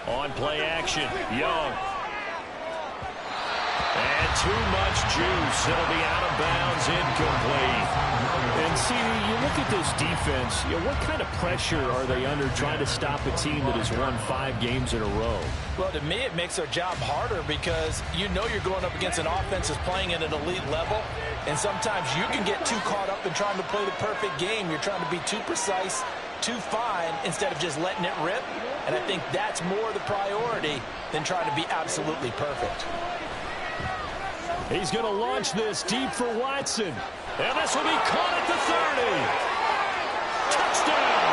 On play action, Young. And too much juice. It'll be out of bounds, incomplete. And see, you look at this defense, what kind of pressure are they under trying to stop a team that has won 5 games in a row? Well, to me, it makes their job harder because you know you're going up against an offense that's playing at an elite level, and sometimes you can get too caught up in trying to play the perfect game. You're trying to be too precise, too fine, instead of just letting it rip. And I think that's more the priority than trying to be absolutely perfect. He's going to launch this deep for Watson. And this will be caught at the 30. Touchdown!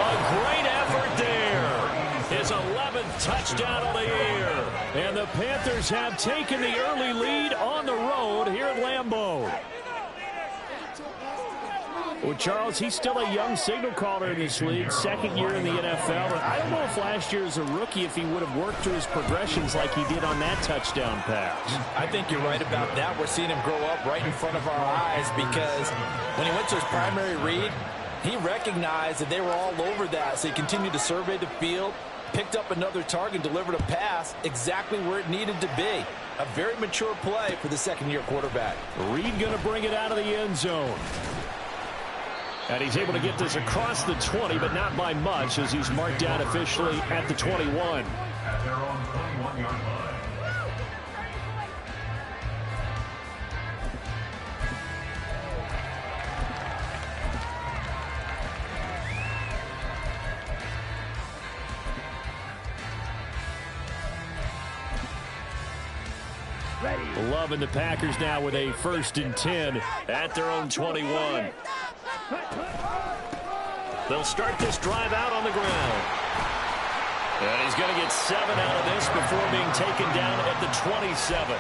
A great effort there. His 11th touchdown of the year. And the Panthers have taken the early lead on the road here at Lambeau. Well, Charles, he's still a young signal caller in this league, second year in the NFL. And I don't know if last year as a rookie if he would have worked through his progressions like he did on that touchdown pass. I think you're right about that. We're seeing him grow up right in front of our eyes because when he went to his primary read, he recognized that they were all over that. So he continued to survey the field, picked up another target, delivered a pass exactly where it needed to be. A very mature play for the second-year quarterback. Reed going to bring it out of the end zone. And he's able to get this across the 20, but not by much, as he's marked down officially at the 21. Loving the Packers now with a 1st and 10 at their own 21. They'll start this drive out on the ground. And he's going to get 7 out of this before being taken down at the 27.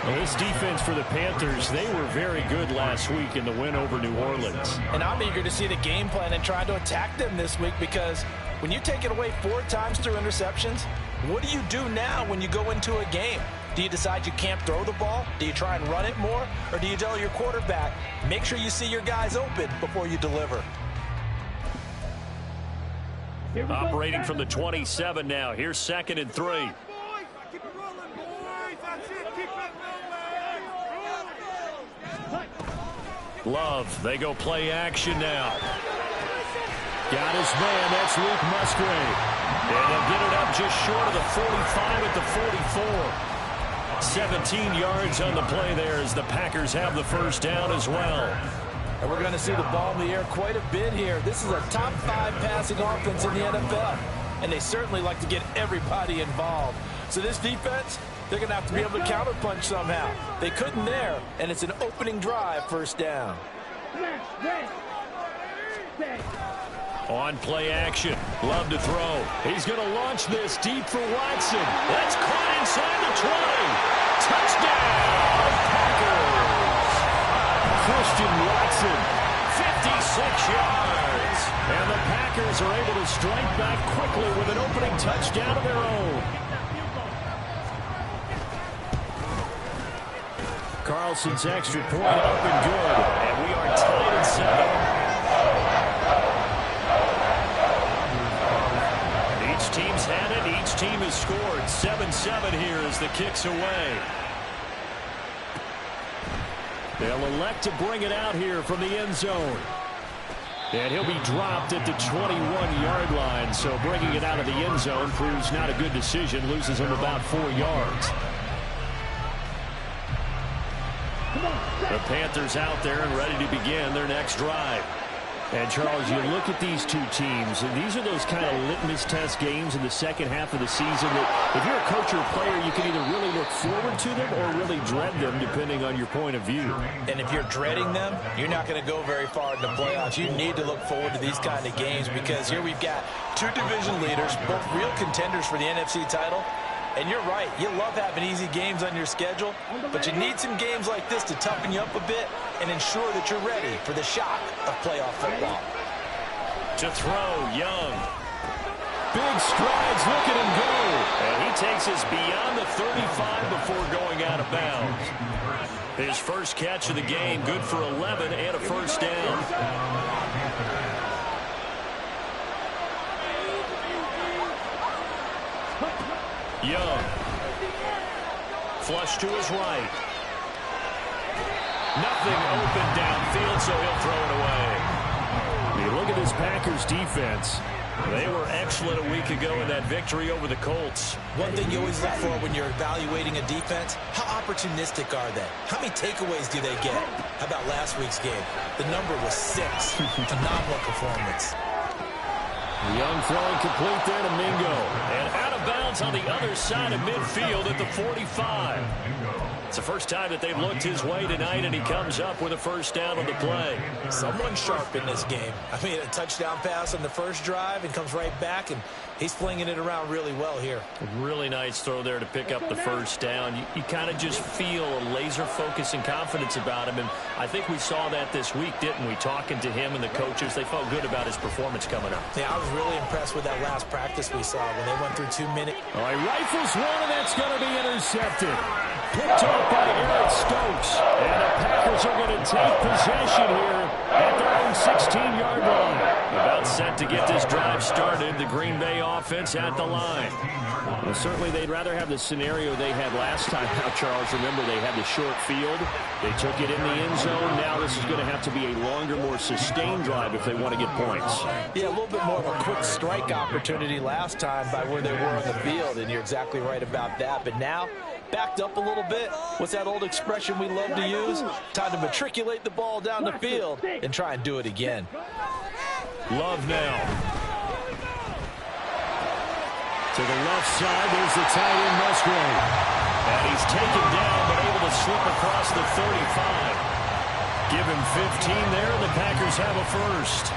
Well, this defense for the Panthers, they were very good last week in the win over New Orleans. And I'm eager to see the game plan and try to attack them this week because when you take it away 4 times through interceptions, what do you do now when you go into a game? Do you decide you can't throw the ball? Do you try and run it more? Or do you tell your quarterback, make sure you see your guys open before you deliver? Operating from the 27 now. Here's 2nd and 3. Love, they go play action now. Got his man, that's Luke Musgrave. And they'll get it up just short of the 45 at the 44. 17 yards on the play there as the Packers have the 1st down as well. And we're going to see the ball in the air quite a bit here. This is a top 5 passing offense in the NFL. And they certainly like to get everybody involved. So this defense, they're going to have to be able to counterpunch somehow. They couldn't there, and it's an opening drive 1st down. On play action, Love to throw. He's going to launch this deep for Watson. That's caught inside the 20. Touchdown, Packers. Christian Watson, 56 yards. And the Packers are able to strike back quickly with an opening touchdown of their own. Carlson's extra point up and good. And we are tied at 7. Each team's had it. Each team has scored. 7-7 here as the kick's away. They'll elect to bring it out here from the end zone. And he'll be dropped at the 21-yard line. So bringing it out of the end zone proves not a good decision. Loses him about 4 yards. The Panthers out there and ready to begin their next drive. And, Charles, you look at these two teams, and these are those kind of litmus test games in the second half of the season that if you're a coach or a player, you can either really look forward to them or really dread them, depending on your point of view. And if you're dreading them, you're not going to go very far in the playoffs. You need to look forward to these kind of games because here we've got 2 division leaders, both real contenders for the NFC title. And you're right, you love having easy games on your schedule, but you need some games like this to toughen you up a bit and ensure that you're ready for the shock of playoff football. To throw, Young. Big strides, look at him go. And he takes us beyond the 35 before going out of bounds. His first catch of the game, good for 11 and a 1st down. Young. Flush to his right. Nothing open downfield, so he'll throw it away. You look at this Packers defense. They were excellent a week ago in that victory over the Colts. One thing you always look for when you're evaluating a defense, how opportunistic are they? How many takeaways do they get? How about last week's game? The number was 6. Phenomenal performance. Young throwing complete there to Mingo. And out of bounds on the other side of midfield at the 45. It's the first time that they've looked his way tonight, and he comes up with a first down on the play. Someone sharp in this game. I mean, a touchdown pass on the first drive and comes right back, and he's flinging it around really well here. A really nice throw there to pick up the first down. You kind of just feel a laser focus and confidence about him, and I think we saw that this week, didn't we? Talking to him and the coaches, they felt good about his performance coming up. Yeah, I was really impressed with that last practice we saw when they went through 2 minutes. All right, rifles one, and that's going to be intercepted. Picked off by Eric Stokes. And the Packers are going to take possession here at their own 16-yard line. About set to get this drive started. The Green Bay offense at the line. Well, certainly they'd rather have the scenario they had last time out, Charles. Remember, they had the short field. They took it in the end zone. Now this is going to have to be a longer, more sustained drive if they want to get points. Yeah, a little bit more of a quick strike opportunity last time by where they were on the field, and you're exactly right about that. But now, backed up a little bit. What's that old expression we love to use? Time to matriculate the ball down the field and try and do it again. Love now. To the left side, there's the tight end, Musgrave. And he's taken down, but able to slip across the 35. Give him 15 there, and the Packers have a first.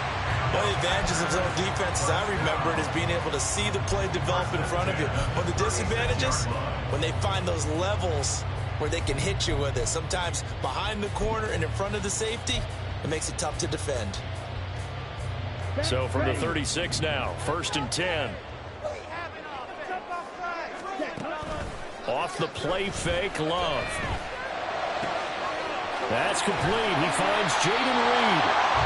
One of the advantages of zone defense, as I remember it, is being able to see the play develop in front of you. One of the disadvantages, when they find those levels where they can hit you with it, sometimes behind the corner and in front of the safety, it makes it tough to defend. So from the 36 now, 1st and 10. Off the play fake, Love. That's complete. He finds Jaden Reed.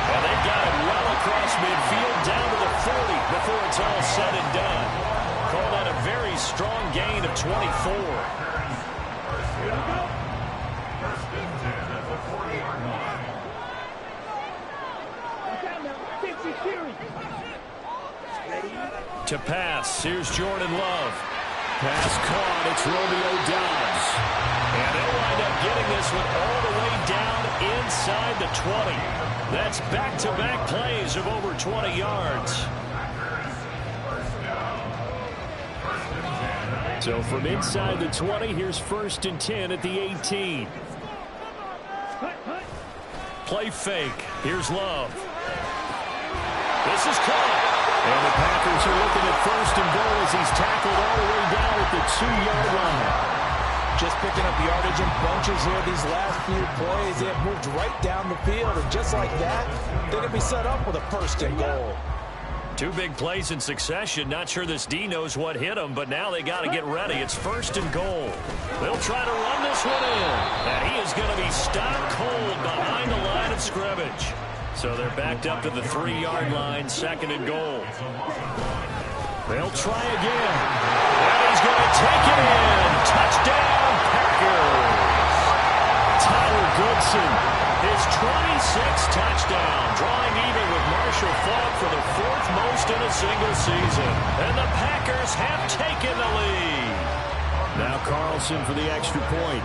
And they've got it well across midfield down to the 40 before it's all said and done. Call that a very strong gain of 24. To pass, here's Jordan Love. Pass caught, it's Romeo Doubs. And they'll wind up getting this one all the way down inside the 20. That's back-to-back plays of over 20 yards. So from inside the 20, here's 1st and 10 at the 18. Play fake. Here's Love. This is caught. And the Packers are looking at 1st and goal as he's tackled all the way down at the 2-yard line. Just picking up yardage in bunches here these last few plays. They have moved right down the field, and just like that, they're going to be set up with a 1st and goal. 2 big plays in succession. Not sure this D knows what hit him, but now they got to get ready. It's 1st and goal. They'll try to run this one in. And he is going to be stopped cold behind the line of scrimmage. So they're backed up to the 3-yard line, 2nd and goal. They'll try again. And he's going to take it in. Touchdown, Packers. Tyler Goodson, his 26th touchdown, drawing even with Marshall Faulk for the 4th most in a single season. And the Packers have taken the lead. Now Carlson for the extra point.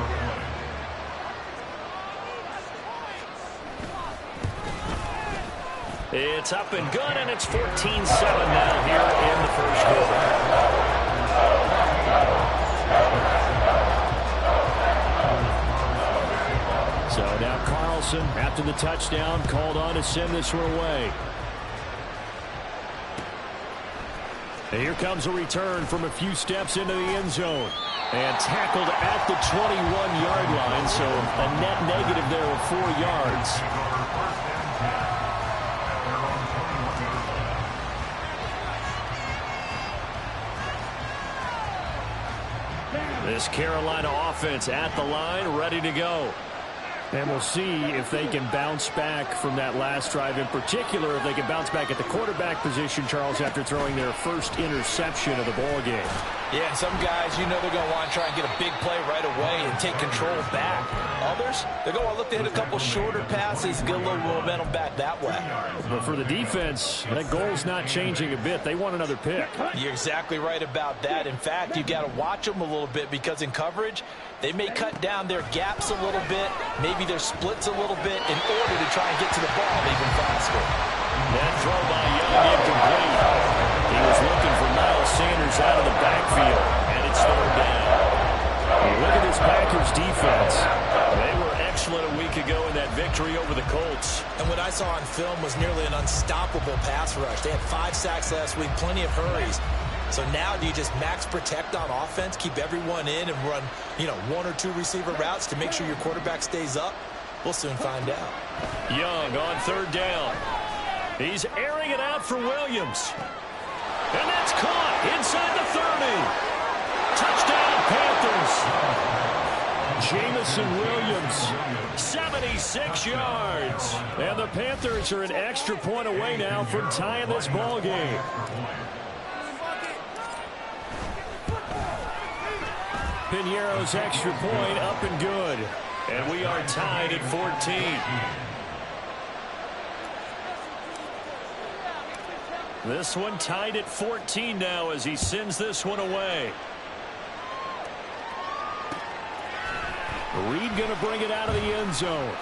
It's up and good, and it's 14-7 now here in the 1st quarter. So now Carlson, after the touchdown, called on to send this one away. And here comes a return from a few steps into the end zone. And tackled at the 21-yard line, so a net negative there of 4 yards. This Carolina offense at the line, ready to go. And we'll see if they can bounce back from that last drive, in particular if they can bounce back at the quarterback position, Charles, after throwing their first interception of the ball game. Yeah, and some guys, you know they're going to want to try and get a big play right away and take control back. Others, they're going to look to hit a couple shorter passes and get a little momentum back that way. But for the defense, that goal's not changing a bit. They want another pick. You're exactly right about that. In fact, you got to watch them a little bit because in coverage, they may cut down their gaps a little bit, maybe their splits a little bit in order to try and get to the ball even faster. That throw by Young incomplete. He was looking for Miles Sanders out of the backfield, and it's third down. Look at this Packers defense. They were excellent a week ago in that victory over the Colts. And what I saw on film was nearly an unstoppable pass rush. They had 5 sacks last week, plenty of hurries. So now do you just max protect on offense, keep everyone in and run, 1 or 2 receiver routes to make sure your quarterback stays up? We'll soon find out. Young on third down. He's airing it out for Williams. And that's caught inside the 30. Touchdown, Panthers. Jamison Williams, 76 yards. And the Panthers are an extra point away now from tying this ball game. Piñeiro's extra point up and good. And we are tied at 14. This one tied at 14 now as he sends this one away. Reed going to bring it out of the end zone.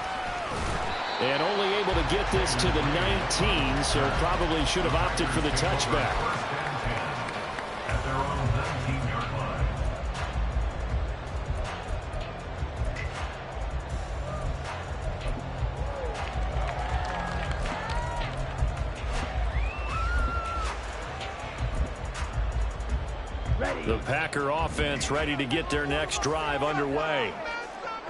And only able to get this to the 19, so probably should have opted for the touchback. The Packer offense ready to get their next drive underway.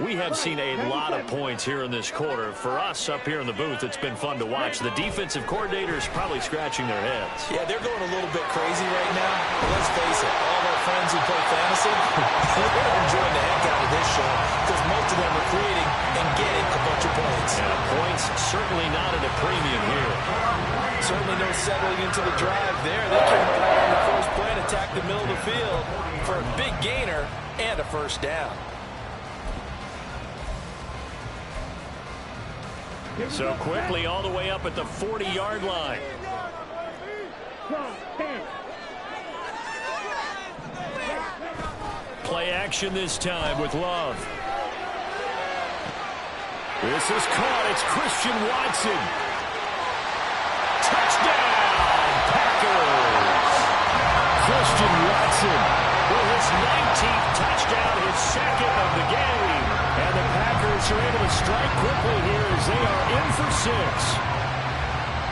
We have seen a lot of points here in this quarter. For us up here in the booth, it's been fun to watch. The defensive coordinators probably scratching their heads. Yeah, they're going a little bit crazy right now. But let's face it, all of our friends who play fantasy, they're enjoying the heck out of this show because most of them are creating and getting a bunch of points. And points certainly not at a premium here. Certainly no settling into the drive there. They came right out on the first play and attacked the middle of the field for a big gainer and a first down. So quickly all the way up at the 40-yard line. Play action this time with Love. This is caught. It's Christian Watson. Touchdown, Packers. Christian Watson with his 19th touchdown, his second of the game. And the Packers are able to strike quickly here as they are in for 6.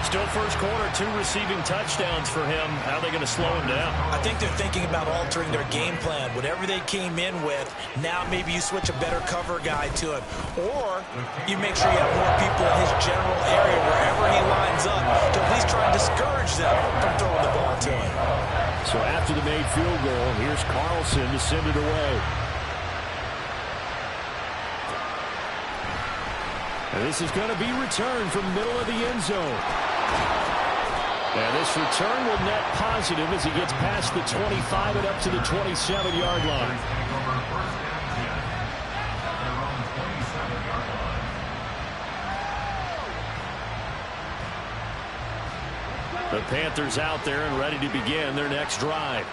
Still first quarter, 2 receiving touchdowns for him. How are they going to slow him down? I think they're thinking about altering their game plan. Whatever they came in with, now maybe you switch a better cover guy to him. Or you make sure you have more people in his general area wherever he lines up to at least try and discourage them from throwing the ball to him. So after the made field goal, here's Carlson to send it away. And this is going to be returned from middle of the end zone. And this return will net positive as he gets past the 25 and up to the 27-yard line. The Panthers out there and ready to begin their next drive.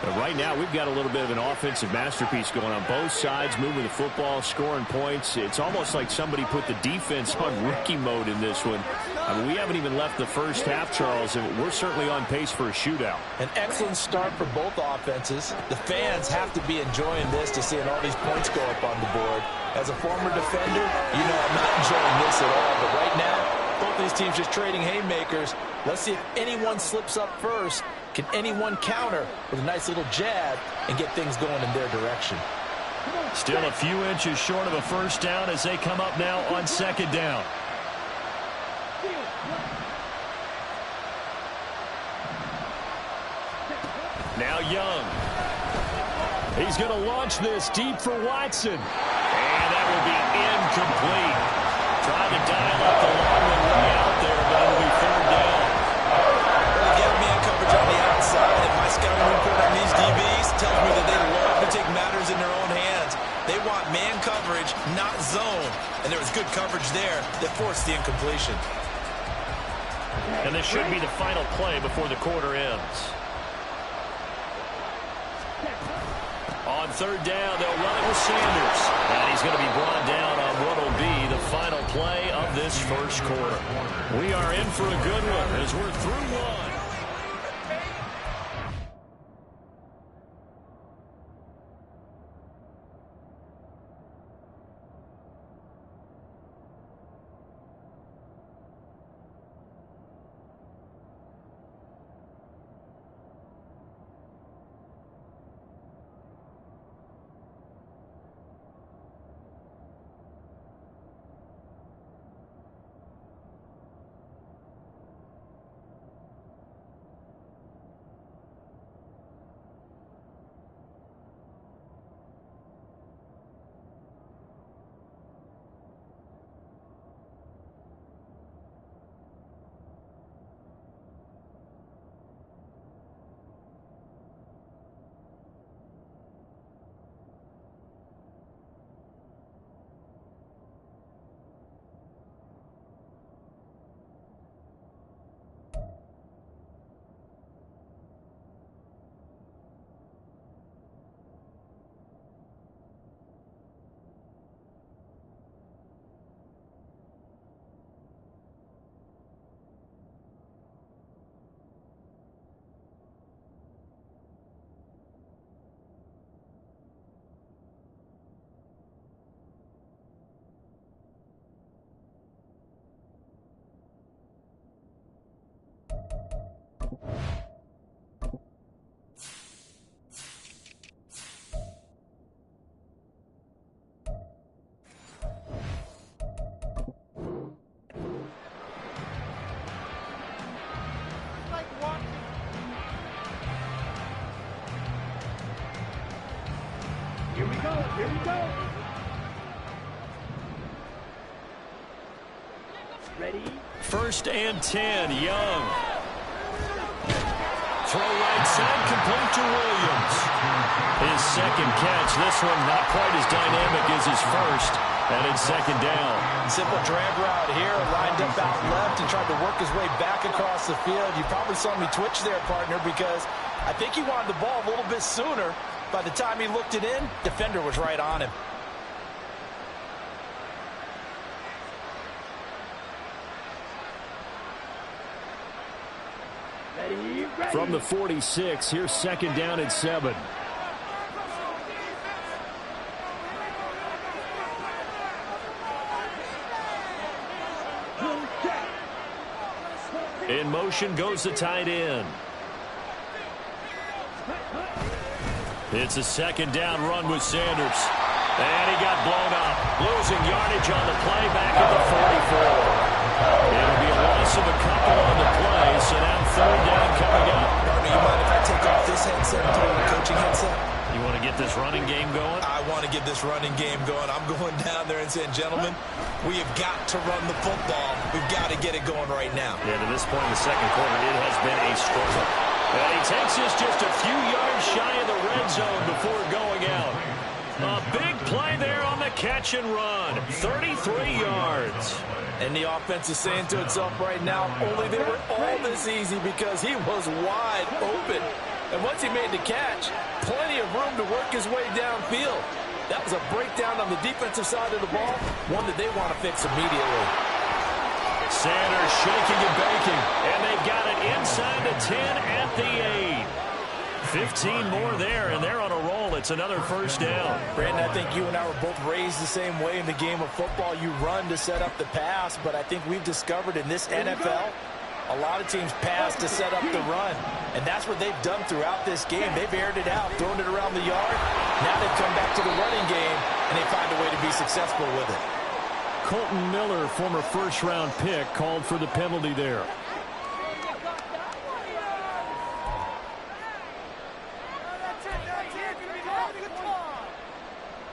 But right now, we've got a little bit of an offensive masterpiece going on both sides, moving the football, scoring points. It's almost like somebody put the defense on rookie mode in this one. I mean, we haven't even left the first half, Charles, and we're certainly on pace for a shootout. An excellent start for both offenses. The fans have to be enjoying this to seeing all these points go up on the board. As a former defender, you know I'm not enjoying this at all. But right now, both these teams just trading haymakers. Let's see if anyone slips up first. Can anyone counter with a nice little jab and get things going in their direction? Still a few inches short of a first down as they come up now on second down. Now Young. He's going to launch this deep for Watson. And that will be incomplete. Trying to dial up the long one way out there, but it'll be third down. They get man coverage on the outside, and my scouting report on these DBs tells me that they love to take matters in their own hands. They want man coverage, not zone. And there was good coverage there that forced the incompletion. And this should be the final play before the quarter ends. On third down, they'll run it with Sanders. And he's going to be brought down on what will be the final play of this first quarter. We are in for a good one as we're through one. Here we go. Here we go. Ready? First and 10, Young. Throw right side, complete to Williams. His second catch. This one not quite as dynamic as his first. And it's second down. Simple drag route here, lined up out left and tried to work his way back across the field. You probably saw me twitch there, partner, because I think he wanted the ball a little bit sooner. By the time he looked it in, defender was right on him. Ready? From the 46, here's second down and 7. In motion goes the tight end. It's a second down run with Sanders. And he got blown up. Losing yardage on the play back at the 44. It'll be a loss of a couple on the play, so now third down coming up. Partner, you mind if I take off this headset and put on the coaching headset? You want to get this running game going? I want to get this running game going. I'm going down there and saying, gentlemen, we have got to run the football. We've got to get it going right now. Yeah, to this point in the second quarter, it has been a struggle. And he takes us just a few yards shy of the red zone before going out. A big play there on the catch and run. 33 yards. And the offense is saying to itself right now, only they were all this easy because he was wide open. And once he made the catch, plenty of room to work his way downfield. That was a breakdown on the defensive side of the ball, one that they want to fix immediately. Sanders shaking and baking, and they've got it inside the 10 at the 8. 15 more there, and they're on a roll. It's another first down. Brandon, I think you and I were both raised the same way in the game of football. You run to set up the pass, but I think we've discovered in this NFL, a lot of teams pass to set up the run. And that's what they've done throughout this game. They've aired it out, thrown it around the yard. Now they've come back to the running game, and they find a way to be successful with it. Colton Miller, former first-round pick, called for the penalty there.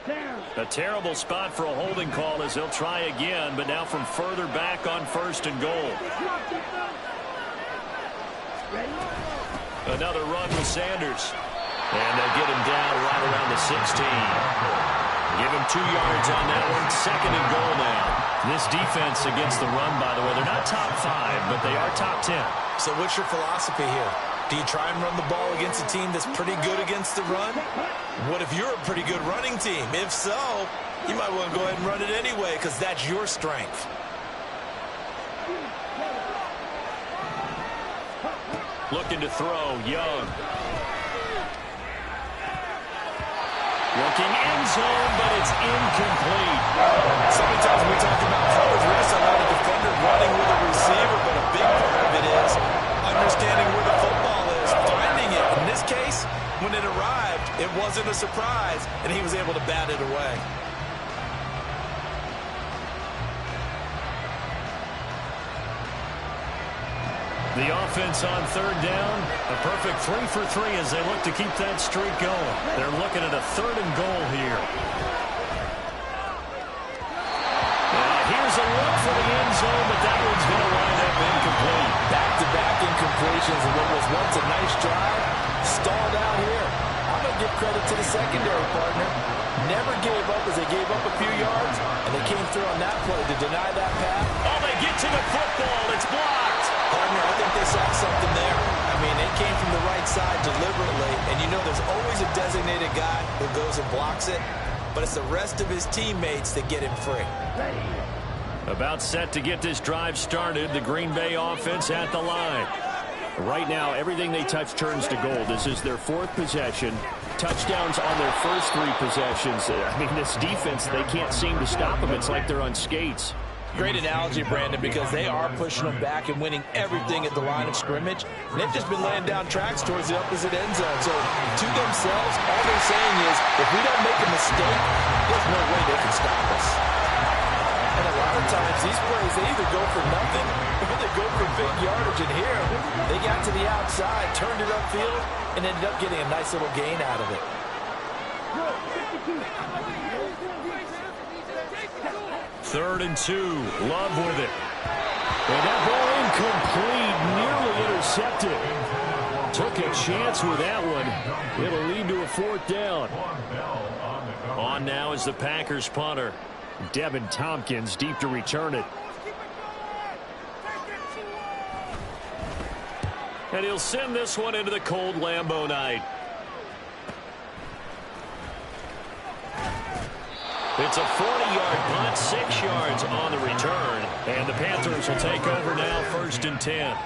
Down. A terrible spot for a holding call as they'll try again, but now from further back on 1st and goal. Another run with Sanders. And they'll get him down right around the 16. Give him 2 yards on that one. 2nd and goal now. This defense against the run, by the way, they're not top 5, but they are top 10. So what's your philosophy here? Do you try and run the ball against a team that's pretty good against the run? What if you're a pretty good running team? If so, you might want to go ahead and run it anyway because that's your strength. Looking to throw, Young. Looking end zone, but it's incomplete. So many times when we talk about coverage, we're just about a defender running with a receiver, but a big part of it is understanding where the football is, finding it. In this case, when it arrived, it wasn't a surprise, and he was able to bat it away. The offense on 3rd down, a perfect 3 for 3 as they look to keep that streak going. They're looking at a 3rd and goal here. Here's a look for the end zone, but that one's going to wind up incomplete. Back-to-back incompletions, and what was once a nice drive stalled out here. I'm going to give credit to the secondary partner. Never gave up as they gave up a few yards, and they came through on that play to deny that pass. Oh, they get to the football. It's blocked. Partner, I think they saw something there. I mean, they came from the right side deliberately, and you know there's always a designated guy who goes and blocks it, but it's the rest of his teammates that get him free. About set to get this drive started, the Green Bay offense at the line. Right now, everything they touch turns to gold. This is their 4th possession. Touchdowns on their first 3 possessions. I mean, this defense, they can't seem to stop them. It's like they're on skates. Great analogy, Brandon, because they are pushing them back and winning everything at the line of scrimmage. And they've just been laying down tracks towards the opposite end zone. So to themselves, all they're saying is, if we don't make a mistake, there's no way they can stop us. And a lot of times, these plays, they either go for nothing or they go for big yardage. And here, they got to the outside, turned it upfield, and ended up getting a nice little gain out of it. 3rd and 2. Love with it. And that ball incomplete, nearly intercepted. Took a chance with that one. It'll lead to a 4th down. On now is the Packers punter. Devin Tompkins deep to return it. And he'll send this one into the cold Lambeau night. It's a 40-yard punt, 6 yards on the return. And the Panthers will take over now, 1st and 10.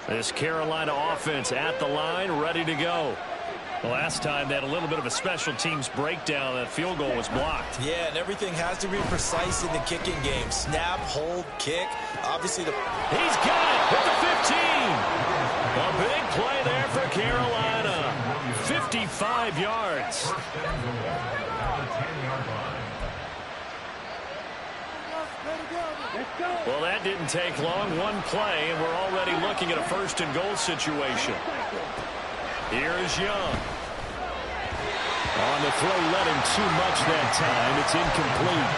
This Carolina offense at the line, ready to go. The last time they had a little bit of a special teams breakdown. That field goal was blocked. Yeah, and everything has to be precise in the kicking game. Snap, hold, kick. Obviously, he's got it at the 15. A big play there for Carolina. 55 yards. Well, that didn't take long. One play, and we're already looking at a 1st and goal situation. Here is Young. On the throw, let him too much that time. It's incomplete.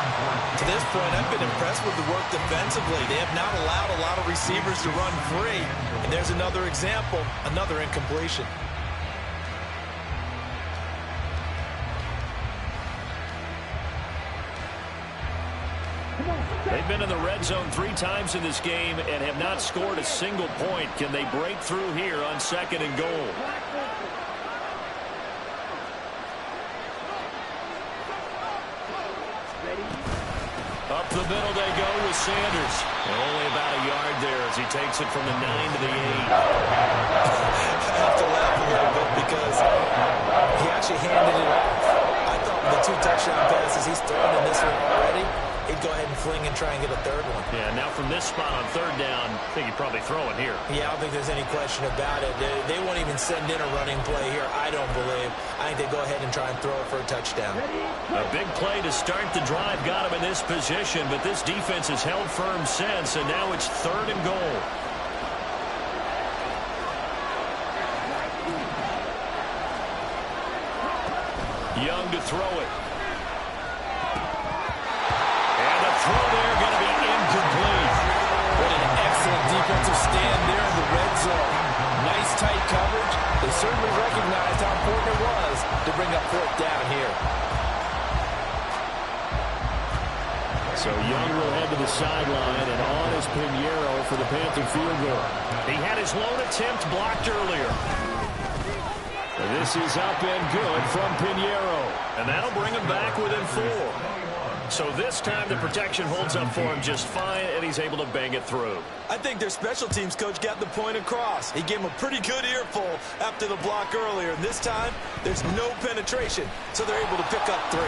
To this point, I've been impressed with the work defensively. They have not allowed a lot of receivers to run free. And there's another example, another incompletion. They've been in the red zone 3 times in this game and have not scored a single point. Can they break through here on 2nd and goal? Up the middle they go with Sanders. Only about a yard there as he takes it from the 9 to the 8. I have to laugh a little bit because he actually handed it off. I thought with the 2 touchdown passes he's thrown in this one already, he'd go ahead and fling and try and get a 3rd one. Yeah, now from this spot on 3rd down, I think he'd probably throw it here. Yeah, I don't think there's any question about it. They won't even send in a running play here, I don't believe. I think they go ahead and try and throw it for a touchdown. A big play to start the drive got him in this position, but this defense has held firm since, and now it's 3rd and goal. Young to throw it. And the throw there going to be incomplete. What an excellent defensive stand there in the red zone. Nice tight coverage. They certainly recognized how important it was to bring up fourth down here. So Young will head to the sideline, and on is Pinheiro for the Panther field goal. He had his lone attempt blocked earlier. This is up and good from Pinheiro. And that'll bring him back within 4. So this time the protection holds up for him just fine, and he's able to bang it through. I think their special teams coach got the point across. He gave him a pretty good earful after the block earlier. And this time, there's no penetration, so they're able to pick up 3.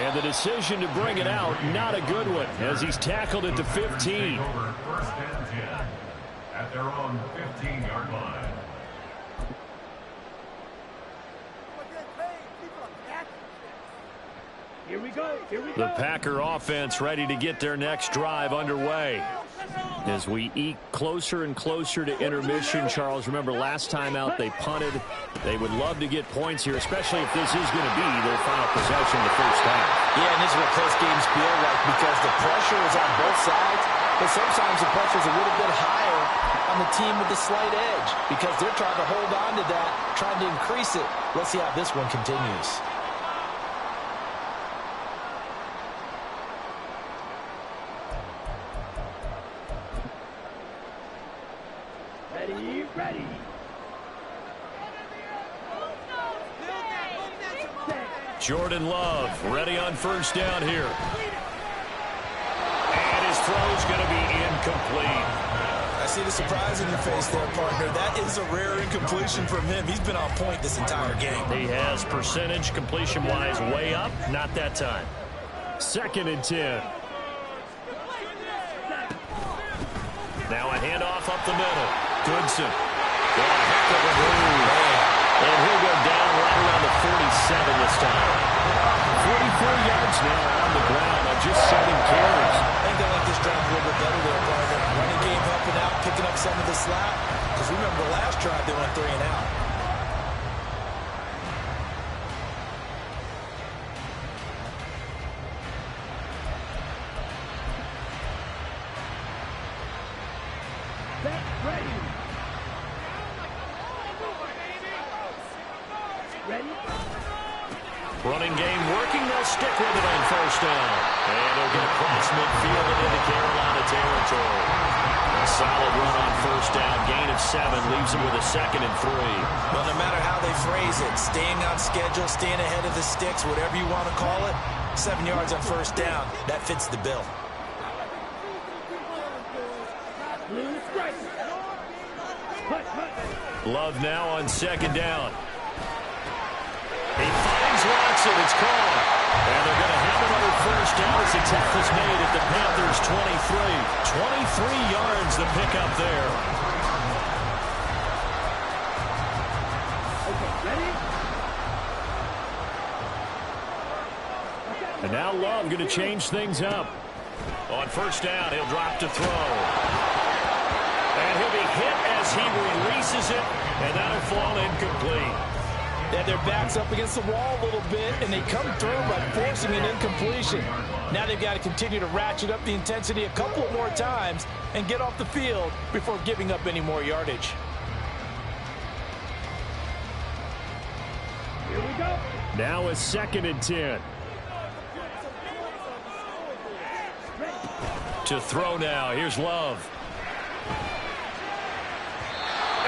And the decision to bring it out, not a good one, as he's tackled it to 15. First and 10 at their own 15-yard line. Here we go. Here we go. The Packer offense ready to get their next drive underway. As we eke closer and closer to intermission, Charles, remember last time out they punted. They would love to get points here, especially if this is going to be their final possession the first half. Yeah, and this is what close games feel like because the pressure is on both sides, but sometimes the pressure is a little bit higher on the team with the slight edge because they're trying to hold on to that, trying to increase it. Let's see how this one continues. Ready. Jordan Love ready on first down here. And his throw's going to be incomplete. I see the surprise in your face there, partner. That is a rare incompletion from him. He's been on point this entire game. He has percentage completion-wise way up. Not that time. 2nd and 10. Now a handoff up the middle. Goodson. Got a heck of a move. And he'll go down right around the 47 this time. 44 yards now on the ground on just 7 carries. I think they like this drive a little bit better there, partner. Running game helping out, picking up some of the slack. Because remember the last drive they went 3 and out. Running game working. They'll stick with it on first down. And they'll get across midfield and into Carolina territory. A solid run on first down. Gain of 7 leaves them with a 2nd and 3. Well, no matter how they phrase it, staying on schedule, staying ahead of the sticks, whatever you want to call it, 7 yards on first down, that fits the bill. Love now on 2nd down. He finds Watson. It's caught. And they're going to have another first down as the tackle is made at the Panthers' 23. 23 yards the pickup there. And now Love going to change things up. On first down, he'll drop to throw. And he'll be hit as he releases it, and that'll fall incomplete. Yeah, their back's up against the wall a little bit, and they come through by forcing an incompletion. Now they've got to continue to ratchet up the intensity a couple more times and get off the field before giving up any more yardage. Here we go. Now a 2nd and 10. To throw now. Here's Love.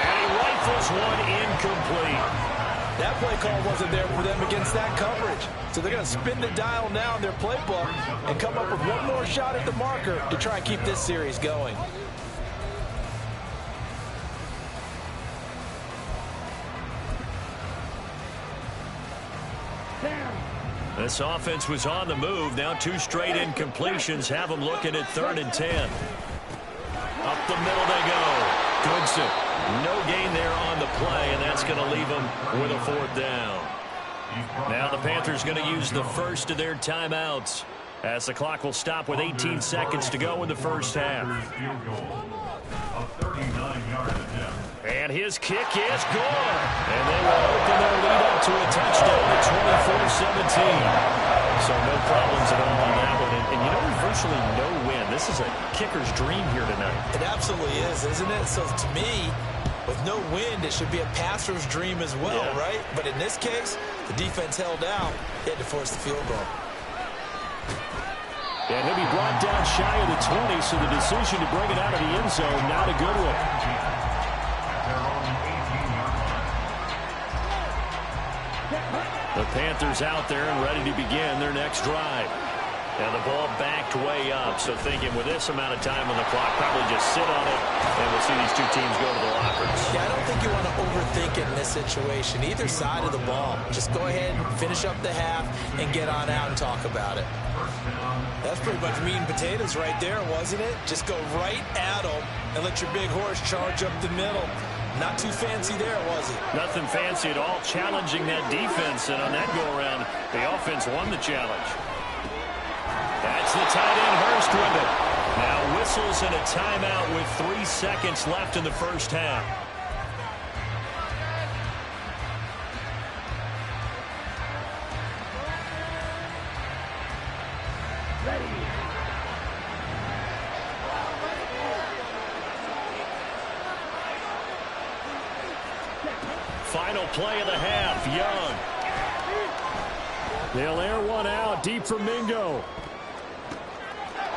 And he rifles one incomplete. That play call wasn't there for them against that coverage. So they're going to spin the dial now in their playbook and come up with one more shot at the marker to try and keep this series going. This offense was on the move. Now 2 straight incompletions have them looking at 3rd and 10. Up the middle they go. Goodson. No gain there on the play, and that's going to leave them with a 4th down. Now the Panthers going to use the first of their timeouts as the clock will stop with 18 seconds to go in the first half. A 39-yard attempt. And his kick is good. And they will open their lead up to a touchdown at 24-17. So no problems at all on that one. And you know, there's virtually no win. This is a kicker's dream here tonight. It absolutely is, isn't it? So to me, with no wind, it should be a passer's dream as well, right? But in this case, the defense held out. They had to force the field goal. And he'll be brought down shy of the 20, so the decision to bring it out of the end zone, not a good one. The Panthers out there and ready to begin their next drive. And the ball backed way up, so thinking with this amount of time on the clock, probably just sit on it, and we'll see these two teams go to the lockers. Yeah, I don't think you want to overthink it in this situation, either side of the ball. Just go ahead and finish up the half and get on out and talk about it. That's pretty much meat and potatoes right there, wasn't it? Just go right at them and let your big horse charge up the middle. Not too fancy there, was it? Nothing fancy at all, challenging that defense, and on that go-around, the offense won the challenge. That's the tight end, Hurst, with it. Now whistles and a timeout with 3 seconds left in the first half. Final play of the half, Young. They'll air one out deep for Mingo.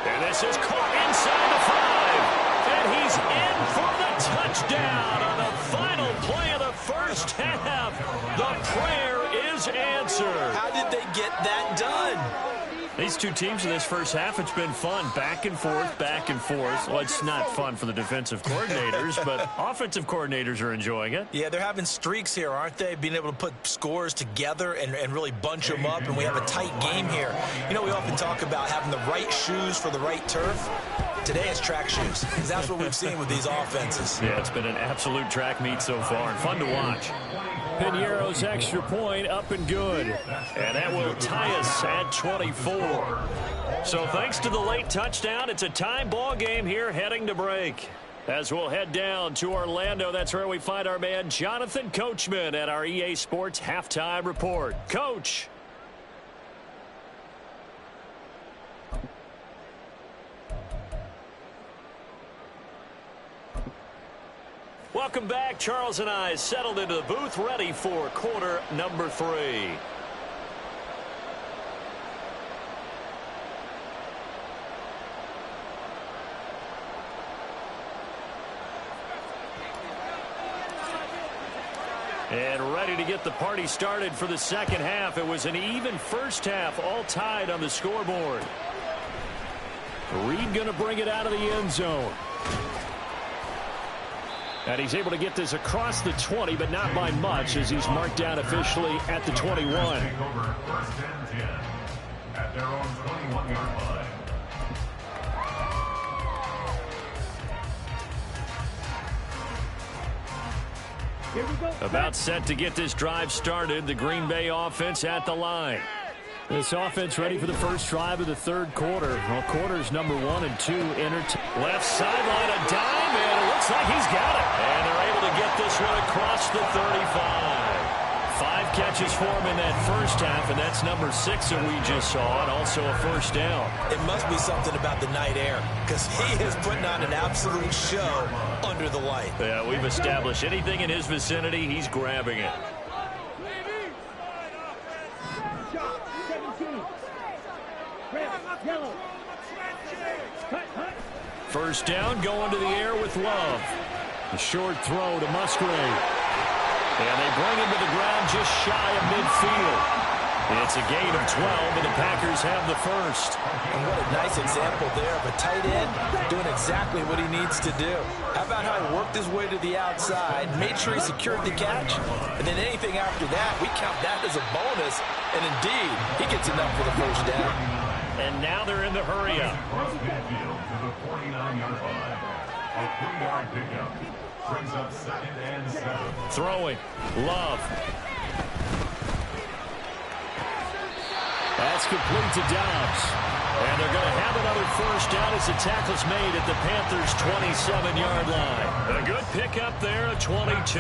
And this is caught inside the 5. And he's in for the touchdown on the final play of the first half. The prayer is answered. How did they get that done? These two teams in this first half, it's been fun. Back and forth, back and forth. Well, it's not fun for the defensive coordinators, but offensive coordinators are enjoying it. Yeah, they're having streaks here, aren't they? Being able to put scores together and really bunch them up, and we have a tight game here. You know, we often talk about having the right shoes for the right turf. Today it's track shoes, because that's what we've seen with these offenses. Yeah, it's been an absolute track meet so far, and fun to watch. Piñeiro's extra point up and good. And that will tie us at 24. So thanks to the late touchdown, it's a tie ball game here heading to break. As we'll head down to Orlando, that's where we find our man Jonathan Coachman at our EA Sports Halftime Report. Coach. Welcome back. Charles and I settled into the booth, ready for quarter number 3. And ready to get the party started for the second half. It was an even first half, all tied on the scoreboard. Reed going to bring it out of the end zone. And he's able to get this across the 20, but not by much, as he's marked down officially at the 21. Take over first and 10 at their own 21-yard line. Here we go. About set to get this drive started. The Green Bay offense at the line. This offense ready for the first drive of the third quarter. Well, quarters number 1 and 2 left sideline, a dime, and it looks like he's got it. And they're able to get this one across the 35. 5 catches for him in that first half, and that's number 6 that we just saw, and also a first down. It must be something about the night air, because he is putting on an absolute show under the light. Yeah, we've established anything in his vicinity, he's grabbing it. Yellow. First down, going to the air with Love. A short throw to Musgrave. And they bring him to the ground just shy of midfield. It's a gain of 12, and the Packers have the first. And what a nice example there of a tight end doing exactly what he needs to do. How about how he worked his way to the outside, made sure he secured the catch, and then anything after that, we count that as a bonus. And indeed, he gets enough for the first down. And now they're in the hurry up. Across midfield to the 49-yard line. A 3-yard pickup brings up 2nd and 7. Throwing. Love. That's complete to Dobbs. And they're going to have another first down as the tackle's made at the Panthers' 27-yard line. A good pickup there at 22.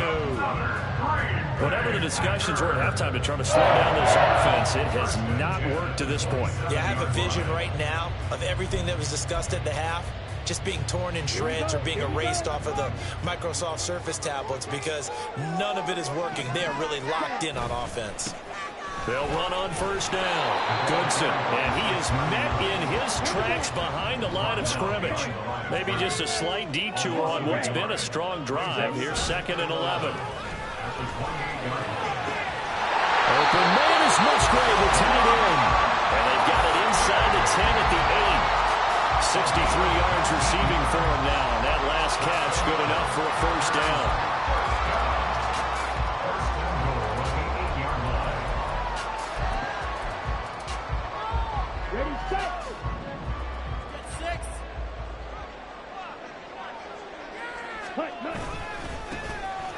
Whatever the discussions were at halftime to try to slow down this offense, it has not worked to this point. Yeah, I have a vision right now of everything that was discussed at the half just being torn in shreds or being erased off of the Microsoft Surface tablets because none of it is working. They are really locked in on offense. They'll run on first down. Goodson, and he is met in his tracks behind the line of scrimmage. Maybe just a slight detour on what's been a strong drive. Here's 2nd and 11. Open man is Musgrave, the tight end. And they've got it inside the 10 at the 8. 63 yards receiving for him now. And that last catch good enough for a first down.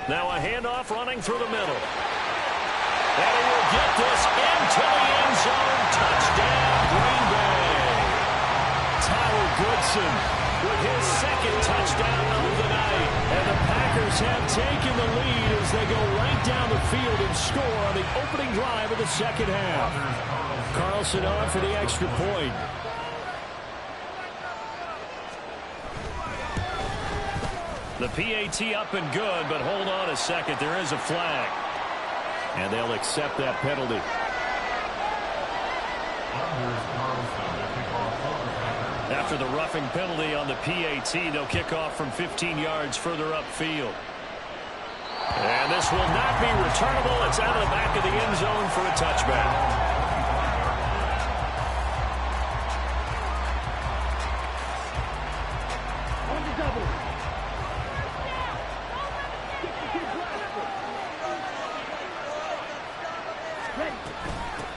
Now a handoff running through the middle. And he will get this into the end zone. Touchdown, Green Bay. Tyler Goodson with his 2nd touchdown of the night. And the Packers have taken the lead as they go right down the field and score on the opening drive of the second half. Carlson on for the extra point. The PAT up and good, but hold on a second. There is a flag. And they'll accept that penalty. After the roughing penalty on the PAT, they'll kick off from 15 yards further upfield. And this will not be returnable. It's out of the back of the end zone for a touchback.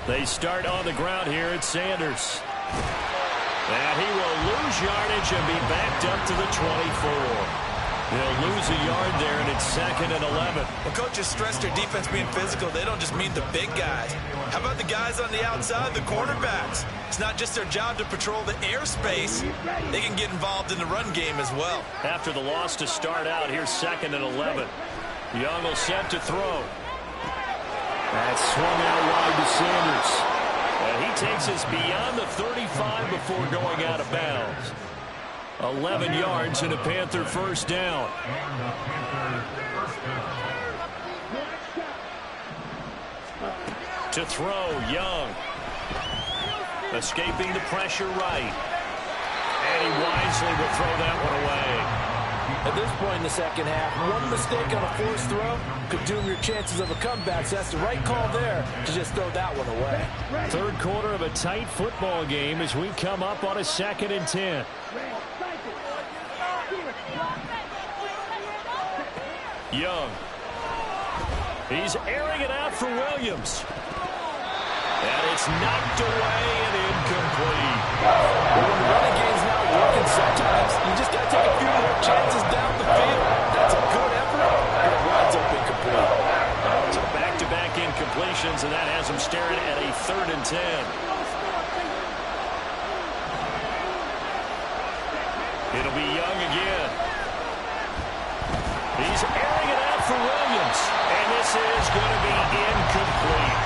They start on the ground here at Sanders. And he will lose yardage and be backed up to the 24. They'll lose a yard there, and it's 2nd and 11. Well, coaches stress their defense being physical. They don't just mean the big guys. How about the guys on the outside, the cornerbacks? It's not just their job to patrol the airspace. They can get involved in the run game as well. After the loss to start out, here's 2nd and 11. Young will set to throw. That's swung out wide to Sanders. And he takes us beyond the 35 before going out of bounds. 11 yards and a Panther first down. To throw, Young. Escaping the pressure right. And he wisely will throw that one away. At this point in the second half, one mistake on a forced throw could doom your chances of a comeback. So that's the right call there to just throw that one away. Third quarter of a tight football game as we come up on a 2nd and 10. Young. He's airing it out for Williams. And it's knocked away and incomplete. When the running game's not working sometimes, you just got to take a few more chances down the field. That's a good effort, but it winds up incomplete. So back-to-back incompletions, and that has him staring at a 3rd and 10. It'll be Young again. He's airing it out for Williams. And this is going to be incomplete.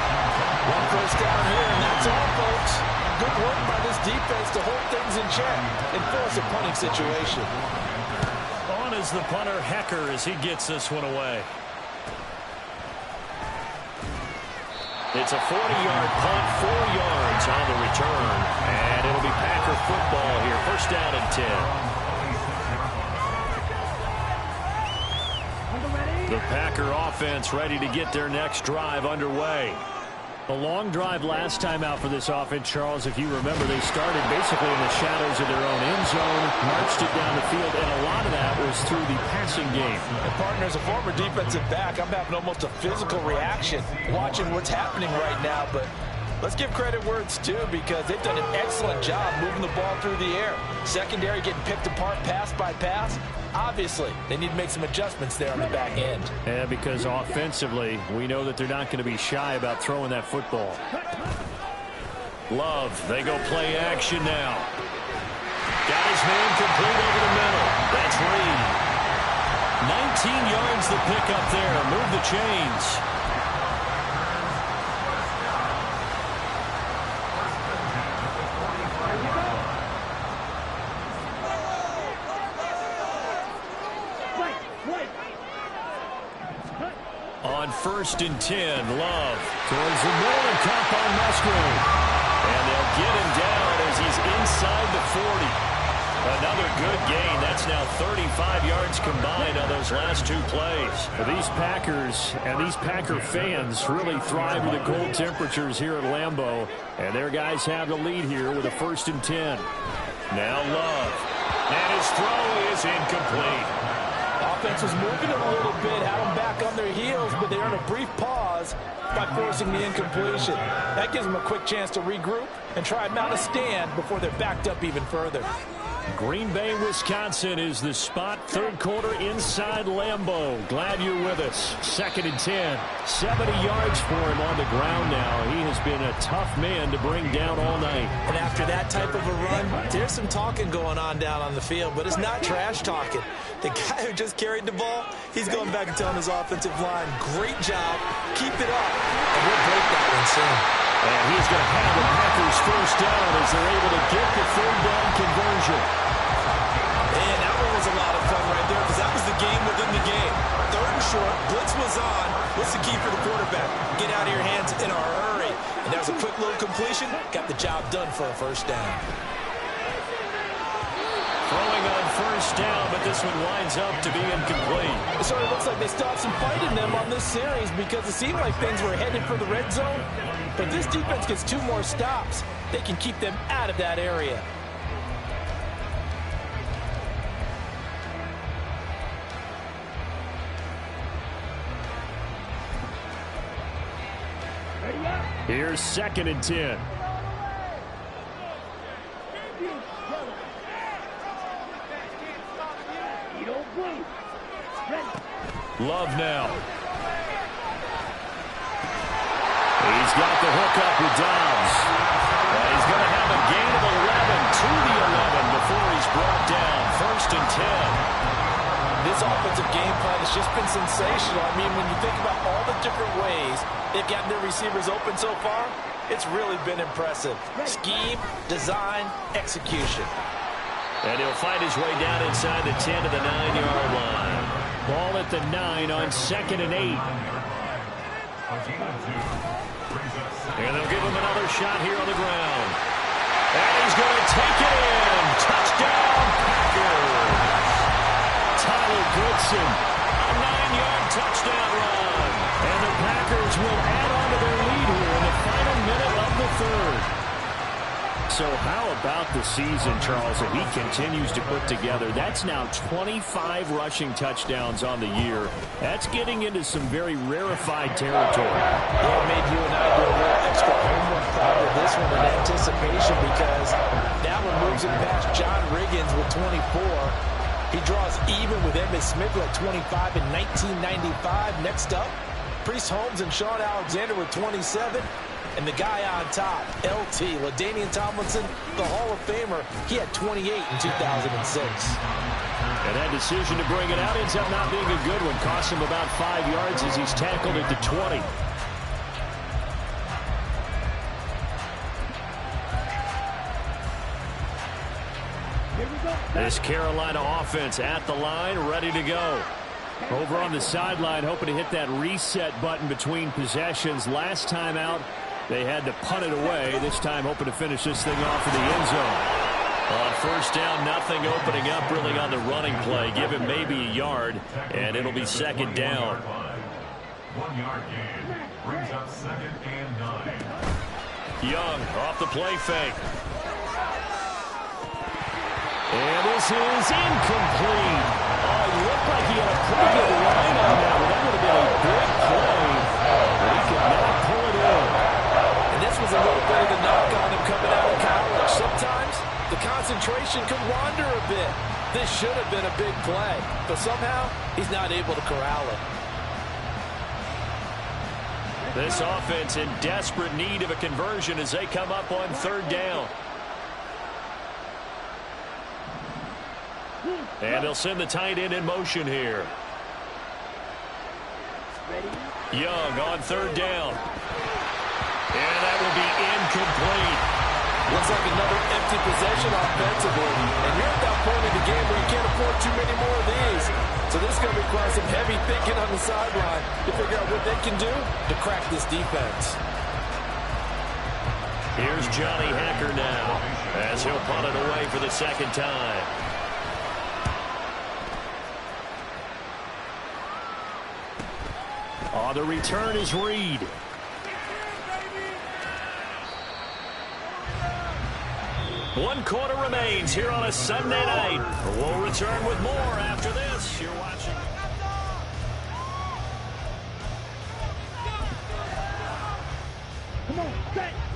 One first down here, and that's all, folks. Good work by this defense to hold things in check and force a punting situation. On is the punter, Hecker, as he gets this one away. It's a 40-yard punt, 4 yards on the return. And it'll be Packer football here. First down and 10. The Packer offense ready to get their next drive underway. A long drive last time out for this offense, Charles. If you remember, they started basically in the shadows of their own end zone, marched it down the field, and a lot of that was through the passing game. And partner, as a former defensive back, I'm having almost a physical reaction watching what's happening right now. But let's give credit where it's due, because they've done an excellent job moving the ball through the air. Secondary getting picked apart pass by pass. Obviously, they need to make some adjustments there on the back end. Yeah, because offensively, we know that they're not going to be shy about throwing that football. Love, they go play action now. Got his man complete over the middle. That's Reed. 19 yards the pickup there. Move the chains. On 1st and 10, Love towards the middle and caught by Musgrave. And they'll get him down as he's inside the 40. Another good gain. That's now 35 yards combined on those last 2 plays. These Packers and these Packer fans really thrive with the cold temperatures here at Lambeau. And their guys have the lead here with a 1st and 10. Now Love. And his throw is incomplete. Offense was moving it a little bit, had them back on their heels, but they earned a brief pause by forcing the incompletion. That gives them a quick chance to regroup and try and mount a stand before they're backed up even further. Green Bay, Wisconsin is the spot. 3rd quarter inside Lambeau. Glad you're with us. 2nd and 10. 70 yards for him on the ground now. He has been a tough man to bring down all night. And after that type of a run, there's some talking going on down on the field, but it's not trash talking. The guy who just carried the ball, he's going back and telling his offensive line, great job, keep it up, and we'll break that one soon. And he's going to have the Packers 1st down as they're able to get the 3rd down conversion. And that one was a lot of fun right there because that was the game within the game. 3rd and short, blitz was on. What's the key for the quarterback? Get out of your hands in a hurry. And that was a quick little completion. Got the job done for a 1st down. Throwing on 1st down, but this one winds up to be incomplete. It sort of looks like they still have some fight in them on this series because it seemed like things were headed for the red zone. But this defense gets 2 more stops. They can keep them out of that area. Here's 2nd and 10. Love now. He's got the hook up with Dobbs. And he's going to have a gain of 11 to the 11 before he's brought down. 1st and 10. This offensive game plan has just been sensational. I mean, when you think about all the different ways they've gotten their receivers open so far, it's really been impressive. Scheme, design, execution. And he'll fight his way down inside the 10 to the 9-yard line. Ball at the 9 on 2nd and 8. And they'll give him another shot here on the ground. And he's going to take it in. Touchdown, Packers. Tyler Goodson. A 9-yard touchdown run. And the Packers will add on to their lead here in the final minute of the 3rd. So how about the season, Charles, that he continues to put together? That's now 25 rushing touchdowns on the year. That's getting into some very rarefied territory. Yeah, it made you and I do a little extra homework part of this one in anticipation because that one moves him past John Riggins with 24. He draws even with Emmitt Smith at 25 in 1995. Next up, Priest Holmes and Sean Alexander with 27. And the guy on top, LT, LaDainian Tomlinson, the Hall of Famer, he had 28 in 2006. And that decision to bring it out ends up not being a good one. Costs him about 5 yards as he's tackled at the 20. This Carolina offense at the line, ready to go. Over on the sideline, hoping to hit that reset button between possessions. Last time out, they had to punt it away. This time hoping to finish this thing off in the end zone. On 1st down, nothing opening up really on the running play. Give him maybe a yard, and it'll be 2nd down. 1-yard gain brings up 2nd and 9. Young off the play fake. And this is incomplete. Oh, it looked like he had a pretty good line on that one. That would have been a big play, but he could not pull it in. And this was a little bit of the knock on him coming out of college. Sometimes the concentration could wander a bit. This should have been a big play, but somehow he's not able to corral it. This offense in desperate need of a conversion as they come up on third down. And they'll send the tight end in motion here. Young on third down. And that will be incomplete. Looks like another empty possession offensively. And you're at that point in the game where you can't afford too many more of these. So this is going to require some heavy thinking on the sideline to figure out what they can do to crack this defense. Here's Johnny Hacker now as he'll punt it away for the second time. The return is Reed. One quarter remains here on a Sunday night. We'll return with more after this. You're watching.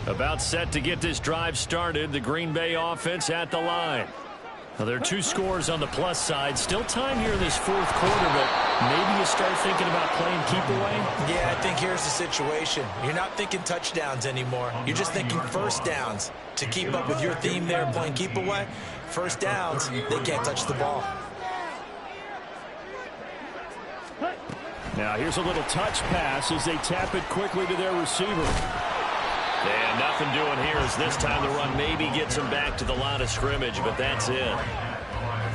About set to get this drive started. The Green Bay offense at the line. Now, there are 2 scores on the plus side. Still time here in this fourth quarter, but maybe you start thinking about playing keep away? Yeah, I think here's the situation. You're not thinking touchdowns anymore. You're just thinking first downs. To keep up with your theme there, playing keep away, first downs, they can't touch the ball. Now here's a little touch pass as they tap it quickly to their receiver. And nothing doing here as this time the run maybe gets him back to the line of scrimmage, but that's it.